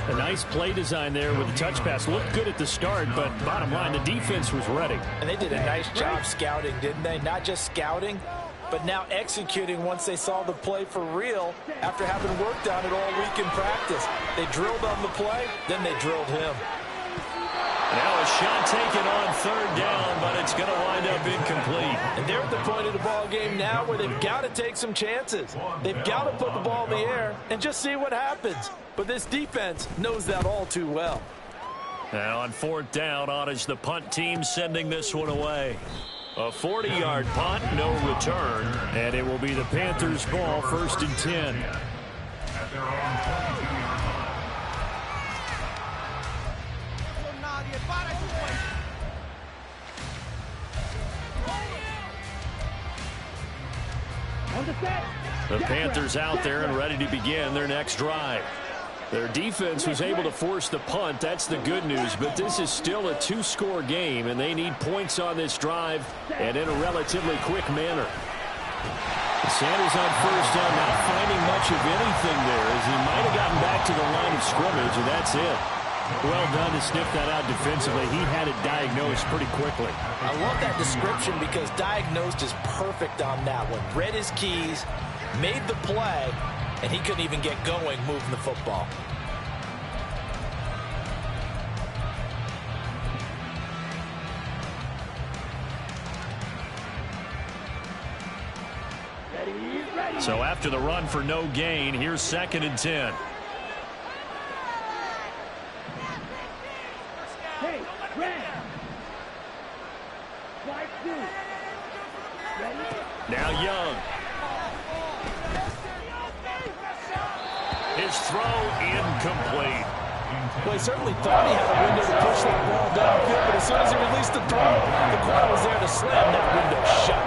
A nice play design there with the touch pass. Looked good at the start, but bottom line, the defense was ready. And they did a nice job scouting, didn't they? Not just scouting, but now executing once they saw the play for real after having worked on it all week in practice. They drilled on the play, then they drilled him. Now a shot taken on third down, but it's going to wind up incomplete. And they're at the point of the ball game now where they've got to take some chances. They've got to put the ball in the air and just see what happens. But this defense knows that all too well. Now on fourth down, on is the punt team sending this one away. A 40-yard punt, no return, and it will be the Panthers' ball, 1st and 10. At their own 22-yard line. The Panthers out there and ready to begin their next drive. Their defense was able to force the punt. That's the good news, but this is still a 2-score game, and they need points on this drive and in a relatively quick manner. Sanders on first down, not finding much of anything there as he might have gotten back to the line of scrimmage, and that's it. Well done to sniff that out defensively. He had it diagnosed pretty quickly. I love that description because diagnosed is perfect on that one. Read his keys, made the play, and he couldn't even get going moving the football. So after the run for no gain, here's 2nd and 10. Now Young. His throw incomplete. Well, he certainly thought he had a window to push that ball downfield, but as soon as he released the throw, the corner was there to slam that window shut.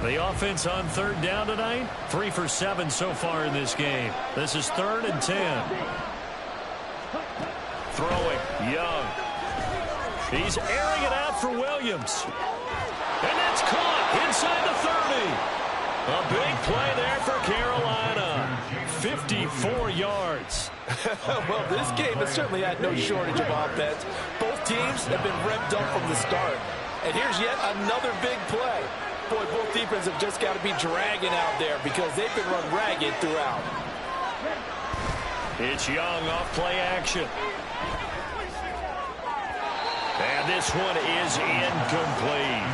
The offense on third down tonight, 3 for 7 so far in this game. This is 3rd and 10. Throwing, Young. He's airing it out for Williams. And that's caught inside the 30. A big play there for Carolina. 54 yards. Well, this game has certainly had no shortage of offense. Both teams have been revved up from the start. And here's yet another big play. Boy, both defenses have just got to be dragging out there because they've been run ragged throughout. It's Young off play action. And this one is incomplete.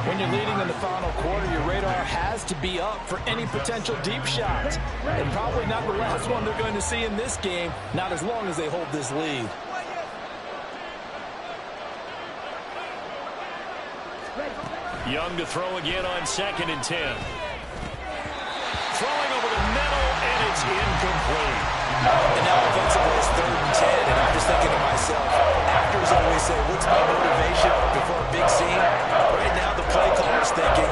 When you're leading in the final quarter, your radar has to be up for any potential deep shots. And probably not the last one they're going to see in this game, not as long as they hold this lead. Young to throw again on 2nd and 10. Throwing over the middle, and it's incomplete. And now offensively it's 3rd and 10, and I'm just thinking to myself, actors always say, what's my motivation before a big scene? Right now the play caller's thinking,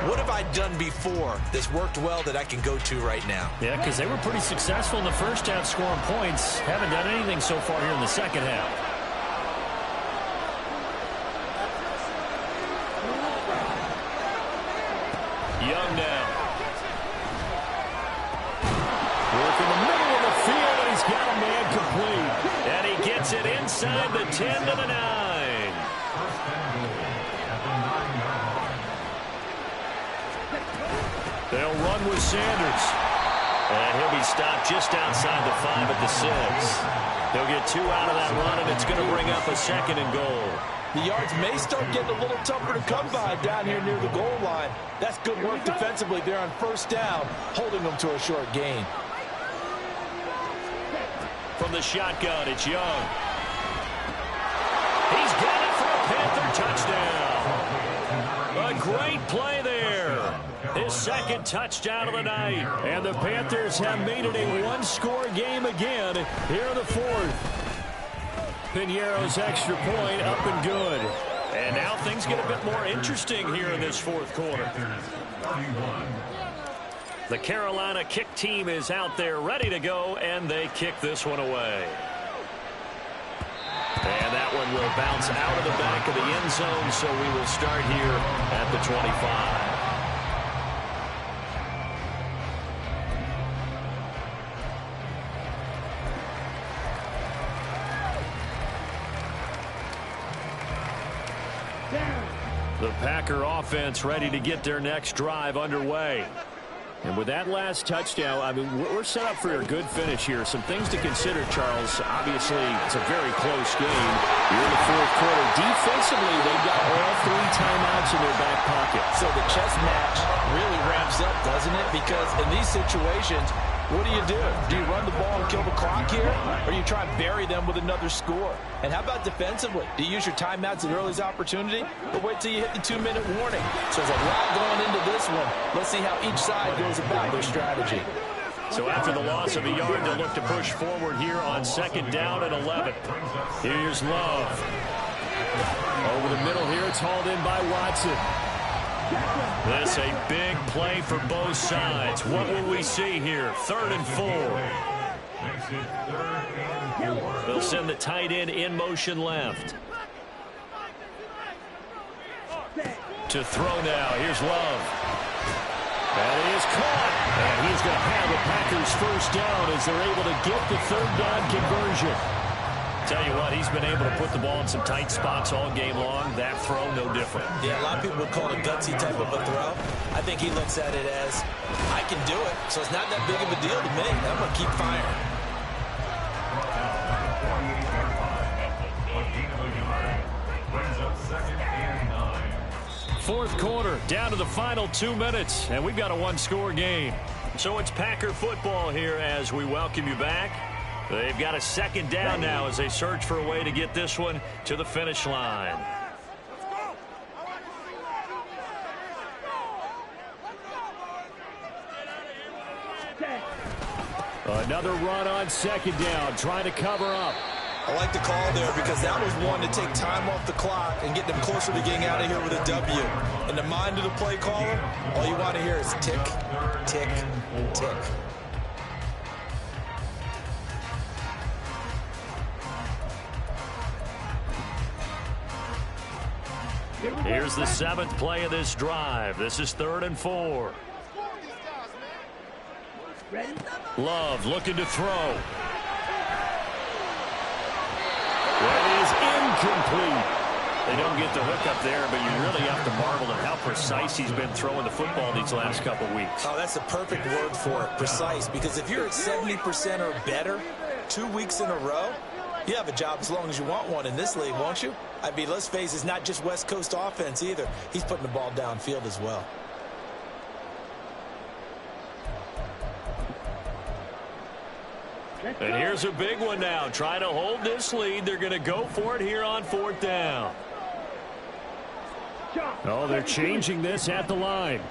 what have I done before that's worked well that I can go to right now? Yeah, because they were pretty successful in the first half scoring points. Haven't done anything so far here in the second half. Young now. Work in the middle of the field, and he's got a man complete. And he gets it inside the 10 to the 9. They'll run with Sanders. And he'll be stopped just outside the 5 at the 6. He'll get 2 out of that run, and it's going to bring up a 2nd and goal. The yards may start getting a little tougher to come by down here near the goal line. That's good work defensively there on 1st down, holding them to a short gain. From the shotgun, it's Young. He's got it for a Panther touchdown. A great play there. His 2nd touchdown of the night. And the Panthers have made it a one-score game again here in the 4th. Piñeiro's extra point up and good. And now things get a bit more interesting here in this 4th quarter. The Carolina kick team is out there ready to go, and they kick this one away. And that one will bounce out of the back of the end zone, so we will start here at the 25. The Packer offense ready to get their next drive underway. And with that last touchdown, I mean, we're set up for a good finish here. Some things to consider, Charles. Obviously, it's a very close game. You're in the 4th quarter. Defensively, they've got all 3 timeouts in their back pocket. So the chess match really ramps up, doesn't it? Because in these situations, what do? Do you run the ball and kill the clock here? Or you try and bury them with another score? And how about defensively? Do you use your timeouts at earliest opportunity? Or wait till you hit the 2-minute warning? So there's a lot going into this one. Let's see how each side goes about their strategy. So after the loss of a yard, they'll look to push forward here on 2nd down and 11. Here's Love. Over the middle here, it's hauled in by Watson. This a big play for both sides. What will we see here? 3rd and 4. They'll send the tight end in motion left. To throw now. Here's Love. And he is caught. And he's going to have the Packers 1st down as they're able to get the 3rd down conversion. Tell you what, he's been able to put the ball in some tight spots all game long. That throw, no different. Yeah, a lot of people would call it a gutsy type of a throw. I think he looks at it as, I can do it, so it's not that big of a deal to me. I'm going to keep firing. Brings up 2nd and 9. 4th quarter, down to the final 2 minutes, and we've got a one-score game. So it's Packer football here as we welcome you back. They've got a 2nd down now as they search for a way to get this one to the finish line. Another run on 2nd down, trying to cover up. I like the call there because that was one to take time off the clock and get them closer to getting out of here with a W. In the mind of the play caller, all you want to hear is tick, tick, tick. Here's the 7th play of this drive. This is 3rd and 4. Love looking to throw. That is incomplete. They don't get the hook up there, but you really have to marvel at how precise he's been throwing the football these last couple weeks. Oh, that's the perfect word for it, precise, because if you're at 70% or better 2 weeks in a row, you have a job as long as you want one in this league, won't you? I mean, let's face it, it's not just West Coast offense either. He's putting the ball downfield as well. And here's a big one now. Trying to hold this lead. They're going to go for it here on 4th down. Oh, they're changing this at the line.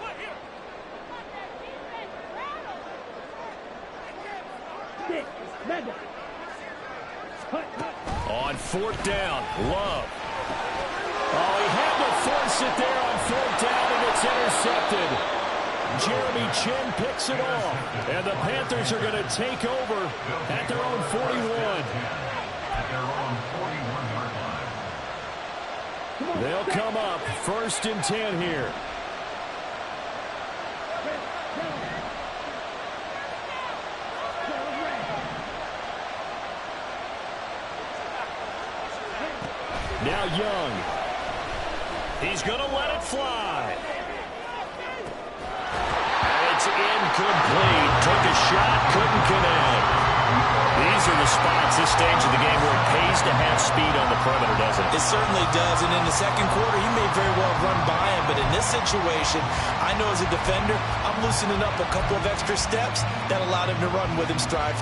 On fourth down, Love. Oh, he had to force it there on fourth down, and it's intercepted. Jeremy Chin picks it off, and the Panthers are going to take over at their own 41. They'll come up 1st and 10 here. Now Young. He's going to let it fly. It's incomplete. Took a shot, couldn't connect. These are the spots, this stage of the game, where it pays to have speed on the perimeter, doesn't it? It certainly does, and in the second quarter, he may very well run by him, but in this situation, I know as a defender, I'm loosening up a couple of extra steps that allowed him to run with him stride.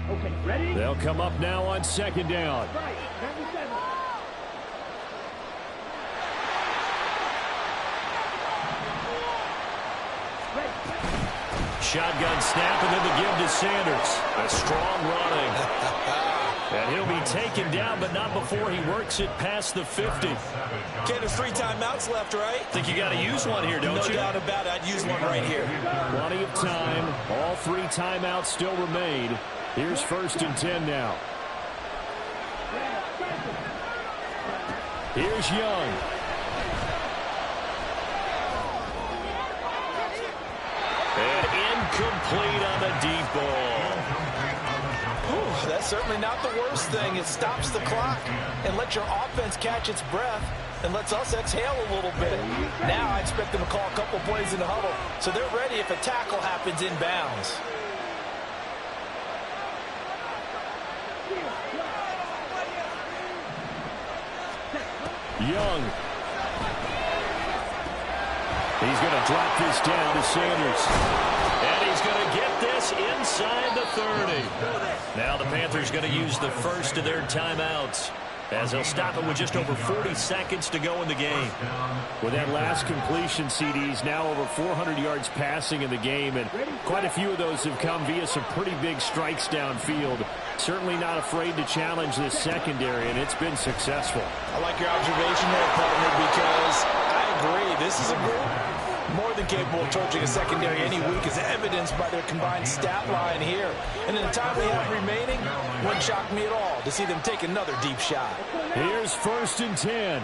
Okay, ready? They'll come up now on 2nd down. Right, 97. Shotgun snap, and then the give to Sanders. A strong running. And he'll be taken down, but not before he works it past the 50. Okay, there's 3 timeouts left, right? Think you got to use one here, don't you? No doubt about it. I'd use one right here. Plenty of time. All 3 timeouts still remain. Here's 1st and 10 now. Here's Young. And incomplete on the deep ball. Ooh, that's certainly not the worst thing. It stops the clock and lets your offense catch its breath and lets us exhale a little bit. Now I expect them to call a couple plays in the huddle so they're ready if a tackle happens inbounds. Young. He's going to drop this down to Sanders. And he's going to get this inside the 30. Now the Panthers going to use the first of their timeouts, as they'll stop it with just over 40 seconds to go in the game. With that last completion, CDs now over 400 yards passing in the game, and quite a few of those have come via some pretty big strikes downfield. Certainly not afraid to challenge this secondary, and it's been successful. I like your observation there, partner, because I agree. This is a group more than capable of torching a secondary any week, as evidenced by their combined stat line here. And in the time we have remaining, wouldn't shock me at all to see them take another deep shot. Here's 1st and 10.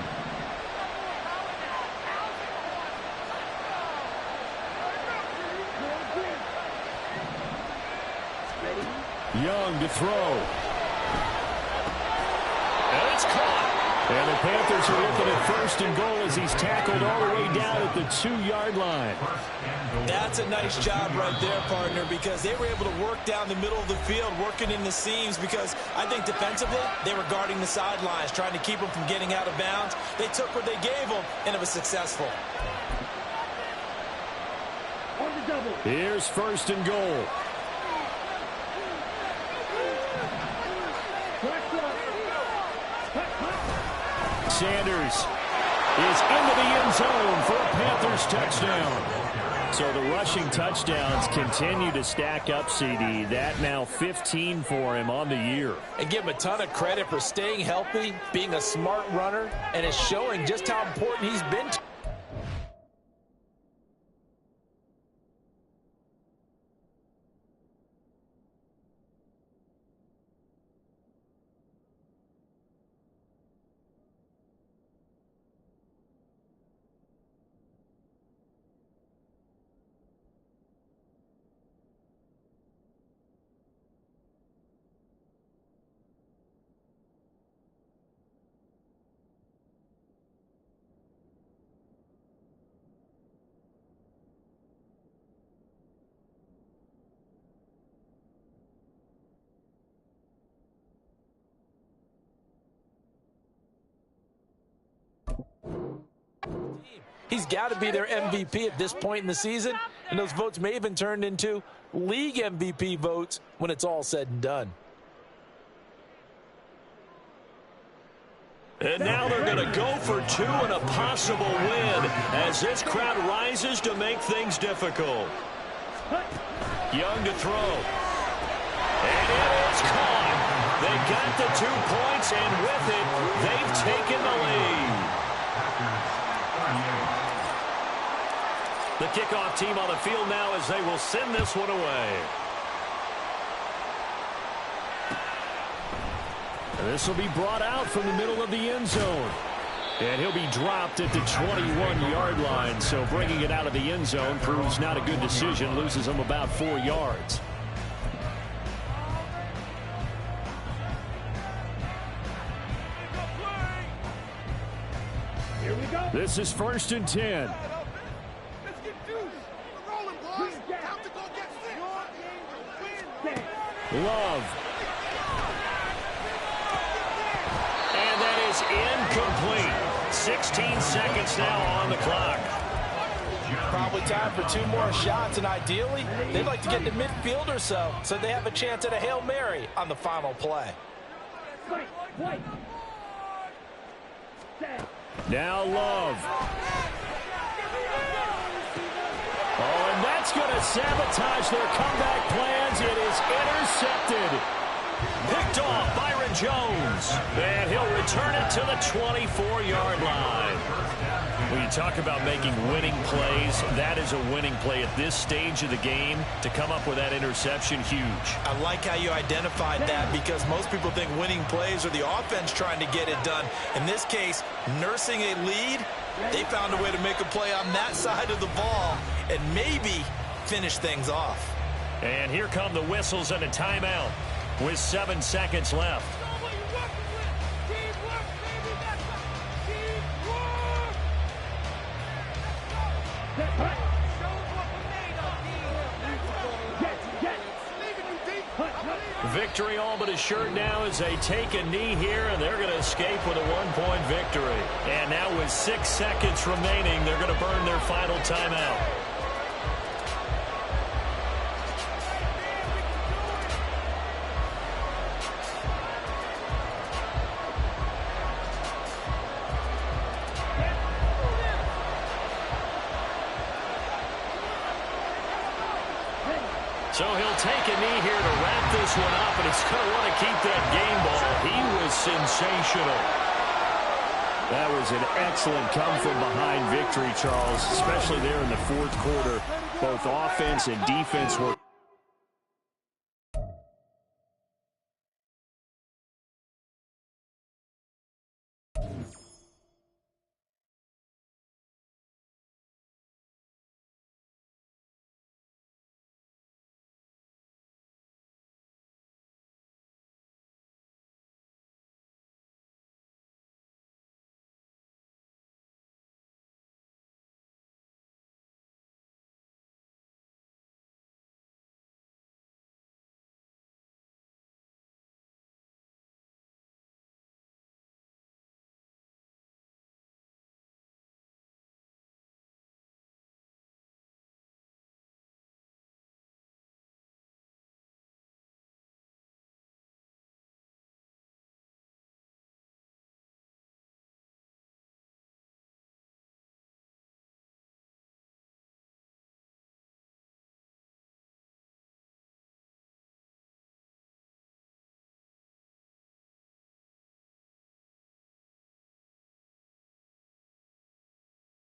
Young to throw. And it's caught. And the Panthers are looking at 1st and goal as he's tackled all the way down at the 2-yard line. That's a nice job right there, partner, because they were able to work down the middle of the field, working in the seams, because I think defensively they were guarding the sidelines, trying to keep them from getting out of bounds. They took what they gave them, and it was successful. Here's 1st and goal. Sanders. is into the end zone for a Panthers touchdown. So the rushing touchdowns continue to stack up, CD. That now 15 for him on the year. And give him a ton of credit for staying healthy, being a smart runner, and it's showing just how important he's been to He's got to be their MVP at this point in the season, and those votes may even turn into league MVP votes when it's all said and done. And now they're going to go for two and a possible win as this crowd rises to make things difficult. Young to throw. And it is caught. They got the 2 points, and with it, they've taken the lead. The kickoff team on the field now as they will send this one away. And this will be brought out from the middle of the end zone. And he'll be dropped at the 21-yard line. So bringing it out of the end zone proves not a good decision. Loses him about 4 yards. Here we go. This is 1st and 10. Love. And that is incomplete. 16 seconds now on the clock. Probably time for 2 more shots, and ideally, they'd like to get to midfield or so they have a chance at a Hail Mary on the final play. Now Love. Oh, and that's going to sabotage their comeback plans. It is intercepted. Picked off Byron Jones. And he'll return it to the 24-yard line. When you talk about making winning plays, that is a winning play at this stage of the game. To come up with that interception, huge. I like how you identified that because most people think winning plays are the offense trying to get it done. In this case, nursing a lead, they found a way to make a play on that side of the ball and maybe finish things off. And here come the whistles and a timeout with 7 seconds left. Victory all but assured now as they take a knee here, and they're going to escape with a 1-point victory. And now with 6 seconds remaining, they're going to burn their final timeout. So he'll take a knee here to wrap this one up, and he's going to want to keep that game ball. He was sensational. That was an excellent come-from-behind victory, Charles, especially there in the 4th quarter. Both offense and defense were